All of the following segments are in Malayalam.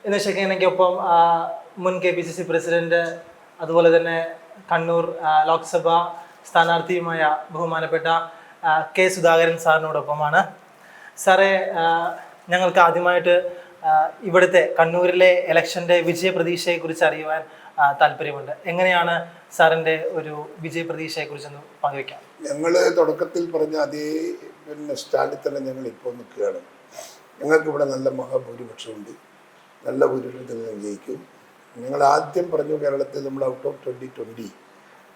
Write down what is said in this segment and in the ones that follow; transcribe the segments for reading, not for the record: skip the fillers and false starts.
ഇന്ന് ഷെക്കീനയ്ക്കൊപ്പം മുൻ KPCC പ്രസിഡന്റ്, അതുപോലെ തന്നെ കണ്ണൂർ ലോക്സഭാ സ്ഥാനാർത്ഥിയുമായ ബഹുമാനപ്പെട്ട കെ സുധാകരൻ സാറിനോടൊപ്പമാണ്. സാറേ, ഞങ്ങൾക്ക് ആദ്യമായിട്ട് ഇവിടുത്തെ കണ്ണൂരിലെ ഇലക്ഷൻ്റെ വിജയപ്രതീക്ഷയെക്കുറിച്ച് അറിയുവാൻ താല്പര്യമുണ്ട്. എങ്ങനെയാണ് സാറിൻ്റെ ഒരു വിജയപ്രതീക്ഷയെക്കുറിച്ചൊന്ന് പങ്കുവയ്ക്കാം? ഞങ്ങൾ തുടക്കത്തിൽ പറഞ്ഞ അതേ സ്റ്റാൻഡിൽ തന്നെ ഞങ്ങൾ ഇപ്പോൾ നിൽക്കുകയാണ്. ഞങ്ങൾക്കിവിടെ നല്ല മഹാഭൂരിപക്ഷമുണ്ട്, നല്ല ഭൂരിപക്ഷത്തിൽ വിജയിക്കും. ഞങ്ങൾ ആദ്യം പറഞ്ഞു കേരളത്തിൽ നമ്മൾ ഔട്ട് ഓഫ് 2020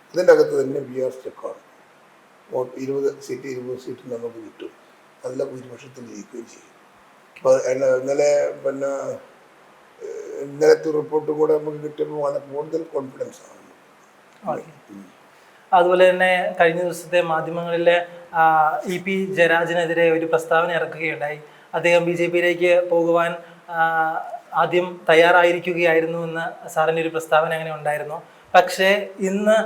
അതിൻ്റെ അകത്ത് തന്നെ VR സ്റ്റെക്കാണ്. 20 സീറ്റ് നമുക്ക് കിട്ടും, നല്ല ഭൂരിപക്ഷത്തിൽ ജയിക്കുകയും ചെയ്യും. അപ്പോൾ ഇന്നലത്തെ റിപ്പോർട്ടും കൂടെ നമുക്ക് കിട്ടുമ്പോൾ കൂടുതൽ കോൺഫിഡൻസ് ആണ്. അതുപോലെ തന്നെ കഴിഞ്ഞ ദിവസത്തെ മാധ്യമങ്ങളിലെ EP ജയരാജനെതിരെ ഒരു പ്രസ്താവന ഇറക്കുകയുണ്ടായി. അദ്ദേഹം BJP-യിലേക്ക് പോകുവാൻ ആദ്യം തയ്യാറായിരിക്കുകയായിരുന്നു എന്ന് സാറിൻ്റെ ഒരു പ്രസ്താവന അങ്ങനെ ഉണ്ടായിരുന്നു. പക്ഷേ ഇന്ന്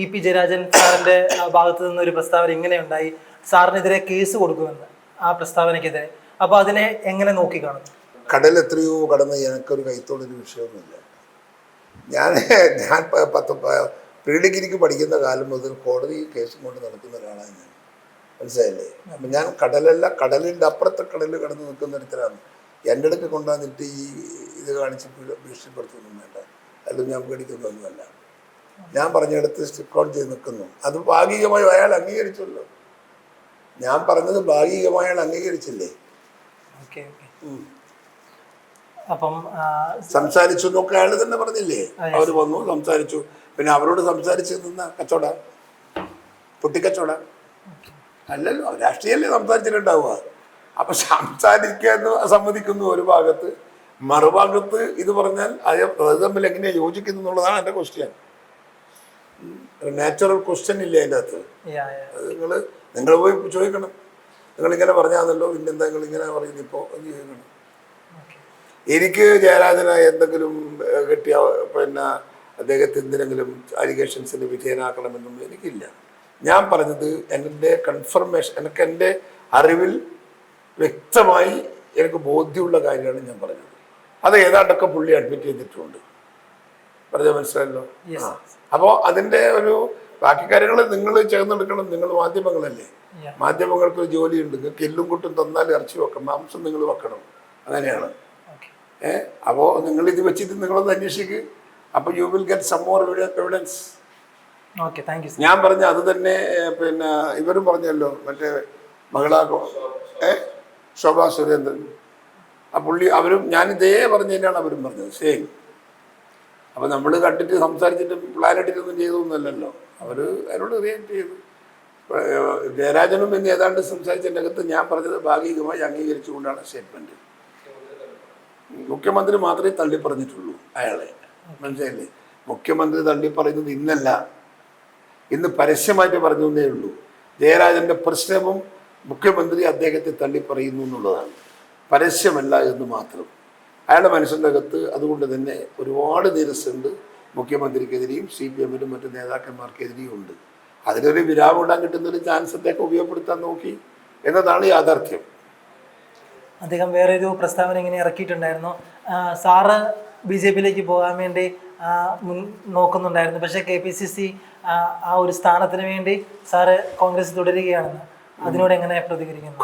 EP ജയരാജൻ സാറിൻ്റെ ഭാഗത്തു നിന്നൊരു പ്രസ്താവന ഇങ്ങനെ ഉണ്ടായി, സാറിനെതിരെ കേസ് കൊടുക്കുമെന്ന് ആ പ്രസ്താവനയ്ക്കെതിരെ. അപ്പോൾ അതിനെ എങ്ങനെ നോക്കിക്കാണും? കടൽ എത്രയോ കടന്ന് എനിക്കൊരു കൈത്തോടൊരു വിഷയമൊന്നുമില്ല. ഞാൻ പ്രീ ഡിഗ്രിക്ക് പഠിക്കുന്ന കാലം മുതൽ കോടതി കേസും കൊണ്ട് നടക്കുന്ന ഒരാളാണ് ഞാൻ. മനസ്സിലായില്ലേ? അപ്പം ഞാൻ കടലല്ല, കടലിൻ്റെ അപ്പുറത്തെ കടലിൽ കടന്ന് നിൽക്കുന്ന ഒരുത്തരാണ്. എൻ്റെ അടുക്ക് കൊണ്ടുവന്നിട്ട് ഇത് കാണിച്ച് ഭീഷണിപ്പെടുത്തൊന്നും വേണ്ട, അല്ലെങ്കിൽ ഞാൻ പേടിക്കുന്നൊന്നുമല്ല. ഞാൻ പറഞ്ഞിടത്ത് സ്റ്റിക്ക് ഔട്ട് ചെയ്ത് നിൽക്കുന്നു. അത് ഭാഗികമായി അയാൾ അംഗീകരിച്ചല്ലോ. ഞാൻ പറഞ്ഞത് ഭാഗികമായി അയാൾ അംഗീകരിച്ചില്ലേ? അപ്പം സംസാരിച്ചു എന്നൊക്കെ അയാൾ തന്നെ പറഞ്ഞില്ലേ? അവർ വന്നു, സംസാരിച്ചു. പിന്നെ അവരോട് സംസാരിച്ച് നിന്ന കച്ചവട, പൊട്ടിക്കച്ചവട അല്ലല്ലോ, രാഷ്ട്രീയമല്ലേ സംസാരിച്ചിട്ടുണ്ടാവുക. അപ്പം സംസാരിക്കാൻ സമ്മതിക്കുന്നു ഒരു ഭാഗത്ത്, മറുഭാഗത്ത് ഇത് പറഞ്ഞാൽ അത് തമ്മിൽ എങ്ങനെയാണ് യോജിക്കുന്നു എന്നുള്ളതാണ് എൻ്റെ ക്വസ്റ്റ്യൻ. നാച്ചുറൽ ക്വസ്റ്റ്യൻ ഇല്ലേ അതിൻ്റെ അകത്ത്? നിങ്ങൾ പോയി ചോദിക്കണം. നിങ്ങളിങ്ങനെ പറഞ്ഞാന്നല്ലോ, പിന്നെന്താ നിങ്ങളിങ്ങനെ പറയുന്നത് ഇപ്പോൾ എന്ന് ചോദിക്കണം. എനിക്ക് ജയരാജന് എന്തെങ്കിലും കിട്ടിയ അദ്ദേഹത്തെ എന്തിനെങ്കിലും അലിഗേഷൻസിന് വിധേയനാക്കണമെന്നൊന്നും എനിക്കില്ല. ഞാൻ പറഞ്ഞത് എൻ്റെ കൺഫർമേഷൻ, എനിക്ക് എൻ്റെ അറിവിൽ വ്യക്തമായി എനിക്ക് ബോധ്യമുള്ള കാര്യമാണ് ഞാൻ പറഞ്ഞത്. അത് ഏതാണ്ടൊക്കെ പുള്ളി അഡ്മിറ്റ് ചെയ്തിട്ടുണ്ട്. പറഞ്ഞാൽ മനസ്സിലായല്ലോ. അപ്പോൾ അതിൻ്റെ ഒരു ബാക്കി കാര്യങ്ങൾ നിങ്ങൾ ചേർന്നെടുക്കണം. നിങ്ങൾ മാധ്യമങ്ങളല്ലേ, മാധ്യമങ്ങൾക്ക് ഒരു ജോലിയുണ്ട്. നിങ്ങൾക്ക് എല്ലും കൂട്ടും തന്നാൽ ഇറച്ചി വെക്കണം, മാംസം നിങ്ങൾ വെക്കണം. അങ്ങനെയാണ്. അപ്പോൾ നിങ്ങൾ ഇത് വെച്ചിട്ട് നിങ്ങളൊന്ന് അന്വേഷിക്കുക. അപ്പോൾ you will get some more evidence. ഞാൻ പറഞ്ഞ അത് തന്നെ ഇവരും പറഞ്ഞല്ലോ, മറ്റേ ശോഭാ സുരേന്ദ്രൻ, ആ പുള്ളി അവരും ഞാൻ ഇതേ പറഞ്ഞതിനാണ് അവരും പറഞ്ഞത്, സെയിം. അപ്പോൾ നമ്മൾ കണ്ടിട്ട് സംസാരിച്ചിട്ട് പ്ലാൻ ഇട്ടിട്ടൊന്നും ചെയ്തൊന്നുമല്ലല്ലോ. അവർ അതിനോട് റിയാക്ട് ചെയ്തു. ജയരാജനും എന്ന് ഏതാണ്ട് സംസാരിച്ചതിൻ്റെ അകത്ത് ഞാൻ പറഞ്ഞത് ഭാഗികമായി അംഗീകരിച്ചുകൊണ്ടാണ് സ്റ്റേറ്റ്മെൻറ്റ്. മുഖ്യമന്ത്രി മാത്രമേ തള്ളി പറഞ്ഞിട്ടുള്ളൂ അയാളെ, മനസ്സിലായില്ലേ? മുഖ്യമന്ത്രി തള്ളി പറയുന്നത് ഇന്നല്ല, ഇന്ന് പരസ്യമായിട്ട് പറഞ്ഞു എന്നേ ഉള്ളൂ. ജയരാജൻ്റെ പ്രശ്നവും മുഖ്യമന്ത്രി അദ്ദേഹത്തെ തള്ളി പറയുന്നു എന്നുള്ളതാണ്, പരസ്യമല്ല എന്ന് മാത്രം. അയാളുടെ മനസ്സിൻ്റെ അകത്ത് അതുകൊണ്ട് തന്നെ ഒരുപാട് നിരസുണ്ട്. മുഖ്യമന്ത്രിക്കെതിരെയും CPM-നും മറ്റു നേതാക്കന്മാർക്കെതിരെയും ഉണ്ട്. അതിനൊരു വിരാമം ഇടാൻ കിട്ടുന്നൊരു ചാൻസ് അദ്ദേഹം ഉപയോഗപ്പെടുത്താൻ നോക്കി എന്നതാണ് യാഥാർത്ഥ്യം. അദ്ദേഹം വേറൊരു പ്രസ്താവന ഇങ്ങനെ ഇറക്കിയിട്ടുണ്ടായിരുന്നു, സാറ് BJP-യിലേക്ക് പോകാൻ വേണ്ടി നോക്കുന്നുണ്ടായിരുന്നു, പക്ഷേ KPCC ആ ഒരു സ്ഥാനത്തിന് വേണ്ടി സാറ് കോൺഗ്രസ് തുടരുകയാണെന്ന്. അതിനോട് എങ്ങനെ പ്രതികരിക്കുന്നു?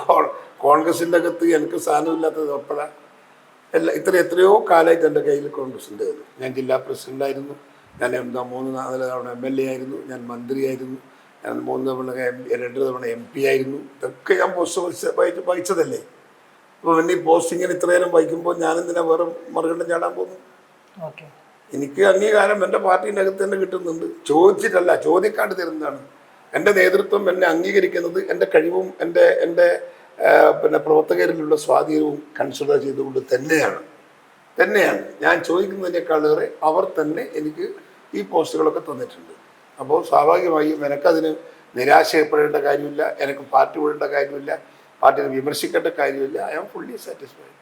കോൺഗ്രസിൻ്റെ അകത്ത് എനിക്ക് സ്ഥാനമില്ലാത്തത് ഉൾപ്പെടെ എത്രയോ കാലമായിട്ട് എൻ്റെ കയ്യിൽ കോൺഗ്രസിൻ്റെ. ഞാൻ ജില്ലാ പ്രസിഡൻ്റായിരുന്നു, ഞാൻ 3-4 തവണ MLA ആയിരുന്നു, ഞാൻ മന്ത്രിയായിരുന്നു, ഞാൻ 2 തവണ MP ആയിരുന്നു. ഇതൊക്കെ ഞാൻ പോസ്റ്റ് വഹിച്ചതല്ലേ. അപ്പോൾ പിന്നെ ഈ പോസ്റ്റിങ്ങിന് ഇത്രയേരം വഹിക്കുമ്പോൾ ഞാനെന്തിനാ വേറെ മറുകണ്ഠം ചാടാൻ പോകുന്നു? എനിക്ക് അംഗീകാരം എൻ്റെ പാർട്ടീൻ്റെ അകത്ത് തന്നെ കിട്ടുന്നുണ്ട്. ചോദിച്ചിട്ടല്ല, ചോദിക്കാണ്ട് തരുന്നതാണ്. എൻ്റെ നേതൃത്വം എന്നെ അംഗീകരിക്കുന്നത് എൻ്റെ കഴിവും എൻ്റെ പ്രവർത്തകരിലുള്ള സ്വാധീനവും കൺസിഡർ ചെയ്തുകൊണ്ട് തന്നെയാണ്. ഞാൻ ചോദിക്കുന്നതിനേക്കാളേറെ അവർ തന്നെ എനിക്ക് ഈ പോസ്റ്റുകളൊക്കെ തന്നിട്ടുണ്ട്. അപ്പോൾ സ്വാഭാവികമായും എനിക്കതിന് നിരാശപ്പെടേണ്ട കാര്യമില്ല, എനിക്ക് പാർട്ടി വിടേണ്ട കാര്യമില്ല, പാർട്ടിയെ വിമർശിക്കേണ്ട കാര്യമില്ല. I am fully satisfied.